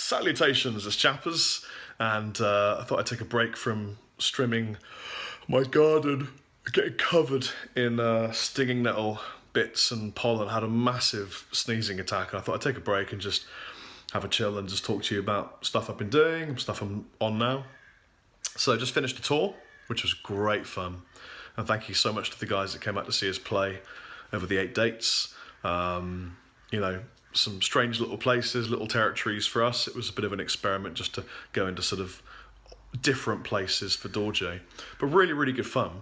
Salutations, it's Chappers, and I thought I'd take a break from streaming my garden, getting covered in stinging nettle bits and pollen. I had a massive sneezing attack, and I thought I'd take a break and just have a chill and just talk to you about stuff I've been doing, stuff I'm on now. So I just finished a tour, which was great fun, and thank you so much to the guys that came out to see us play over the 8 dates. You know, some strange little places, little territories for us. It was a bit of an experiment just to go into sort of different places for Dorje, but really, really good fun.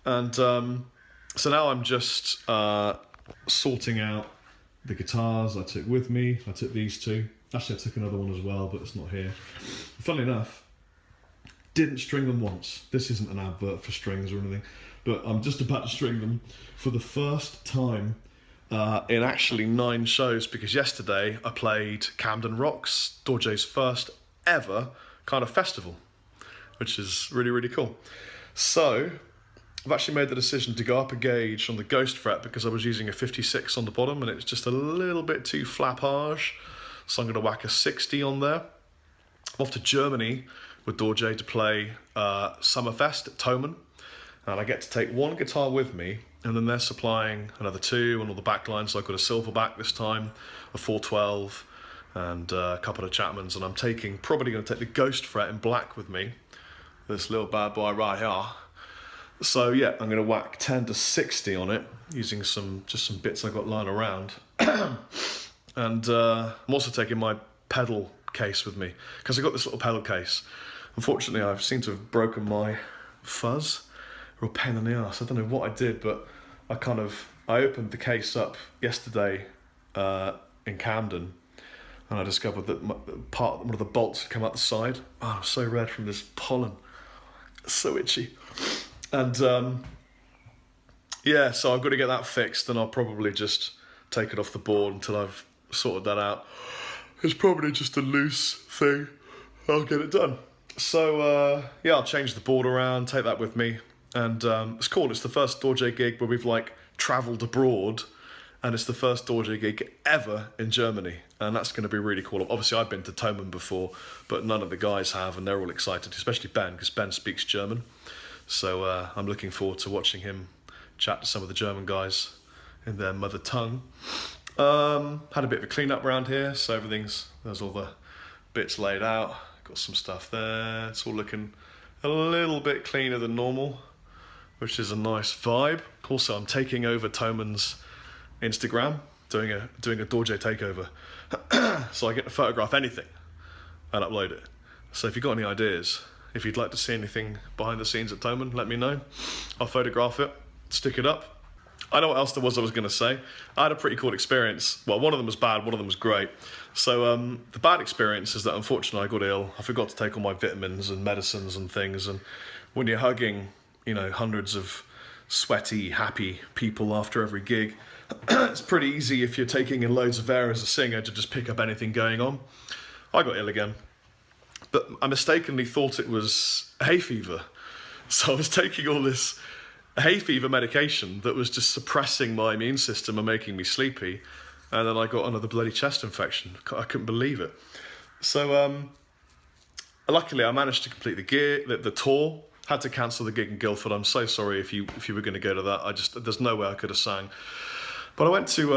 And so now I'm just sorting out the guitars I took with me. I took these two. Actually, I took another one as well, but it's not here. Funnily enough, didn't string them once. This isn't an advert for strings or anything, but I'm just about to string them for the first time in actually 9 shows, because yesterday I played Camden Rocks, Dorje's first ever kind of festival, which is really, really cool. So I've actually made the decision to go up a gauge on the Ghost fret because I was using a 56 on the bottom and it's just a little bit too flappage. So I'm going to whack a 60 on there. I'm off to Germany with Dorje to play Summerfest at Thomann, and I get to take 1 guitar with me, and then they're supplying another 2 and all the back lines. So I've got a Silverback this time, a 412, and a couple of Chapmans, and I'm probably going to take the Ghost fret in black with me, this little bad boy right here. So yeah, I'm going to whack 10 to 60 on it, using just some bits I got lying around. And I'm also taking my pedal case with me, because I got this little pedal case. Unfortunately, I seem to have broken my fuzz. Real pain in the ass. I don't know what I did, but I opened the case up yesterday in Camden, and I discovered that one of the bolts had come out the side. Oh, I'm so red from this pollen. It's so itchy. And yeah, so I've got to get that fixed, and I'll probably just take it off the board until I've sorted that out. It's probably just a loose thing. I'll get it done. So yeah, I'll change the board around, take that with me. And it's cool, it's the first Dorje gig where we've travelled abroad, and it's the first Dorje gig ever in Germany, and that's going to be really cool. Obviously I've been to Thomann before, but none of the guys have, and they're all excited, especially Ben, because Ben speaks German. So I'm looking forward to watching him chat to some of the German guys in their mother tongue. Had a bit of a clean up around here, so there's all the bits laid out. Got some stuff there, it's all looking a little bit cleaner than normal, which is a nice vibe. Also, I'm taking over Thomann's Instagram, doing a Dorje takeover. So I get to photograph anything and upload it. So if you've got any ideas, if you'd like to see anything behind the scenes at Thomann, let me know. I'll photograph it, stick it up. I know what else there was I was going to say. I had a pretty cool experience. Well, one of them was bad, one of them was great. So the bad experience is that unfortunately I got ill. I forgot to take all my vitamins and medicines and things. And when you're hugging, hundreds of sweaty, happy people after every gig, it's pretty easy if you're taking in loads of air as a singer to just pick up anything going on. I got ill again, but I mistakenly thought it was hay fever. So I was taking all this hay fever medication that was just suppressing my immune system and making me sleepy, and then I got another bloody chest infection. I couldn't believe it. So luckily I managed to complete the tour. Had to cancel the gig in Guildford. I'm so sorry if you were going to go to that. There's no way I could have sang. But I went to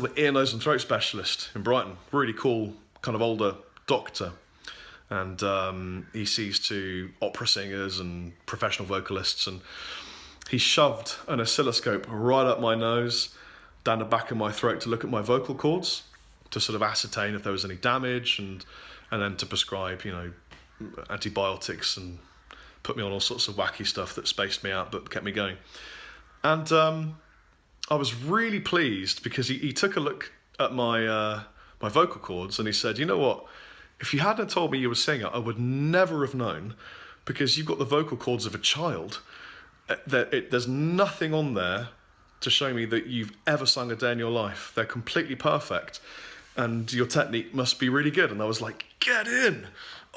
an ear, nose and throat specialist in Brighton. Really cool, kind of older doctor. And he sees to opera singers and professional vocalists, and he shoved an oscilloscope right up my nose, down the back of my throat to look at my vocal cords, to sort of ascertain if there was any damage, and then to prescribe, antibiotics and put me on all sorts of wacky stuff that spaced me out but kept me going. And I was really pleased because he took a look at my vocal cords, and he said, you know what? If you hadn't told me you were a singer, I would never have known, because you've got the vocal cords of a child. There's nothing on there to show me that you've ever sung a day in your life. They're completely perfect, and your technique must be really good. And I was like, get in!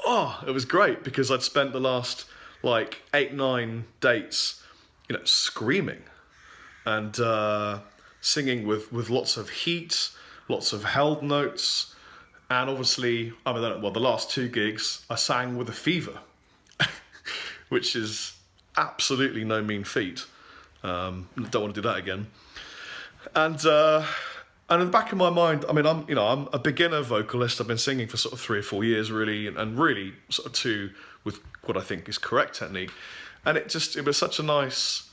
Oh, it was great, because I'd spent the last 8-9 dates, screaming and singing with lots of heat, lots of held notes, And obviously, I mean, well, the last 2 gigs, I sang with a fever, which is absolutely no mean feat. Don't want to do that again. And in the back of my mind, I mean, I'm a beginner vocalist. I've been singing for sort of 3 or 4 years, really, and really sort of 2 with what I think is correct technique. And it was such a nice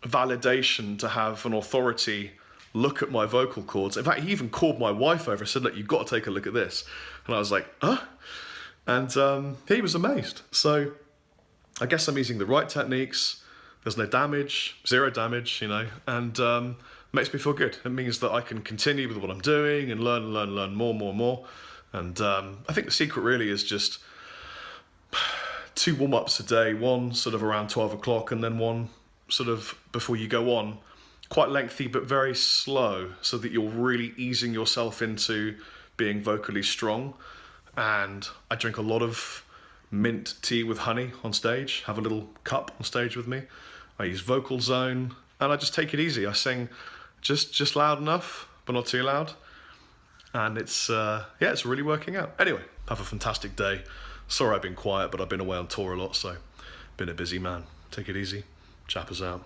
validation to have an authority look at my vocal cords. In fact, he even called my wife over and said, look, you've got to take a look at this. And I was like, huh? And he was amazed. So I guess I'm using the right techniques. There's no damage, 0 damage, and makes me feel good. It means that I can continue with what I'm doing and learn more. And I think the secret really is just 2 warm-ups a day, one sort of around 12 o'clock and then one sort of before you go on. Quite lengthy but very slow, so that you're really easing yourself into being vocally strong. And I drink a lot of mint tea with honey on stage, have a little cup on stage with me. I use Vocal Zone, and I just take it easy. I sing just loud enough, but not too loud. And it's really working out. Anyway, have a fantastic day. Sorry I've been quiet, but I've been away on tour a lot, so been a busy man. Take it easy. Chappers out.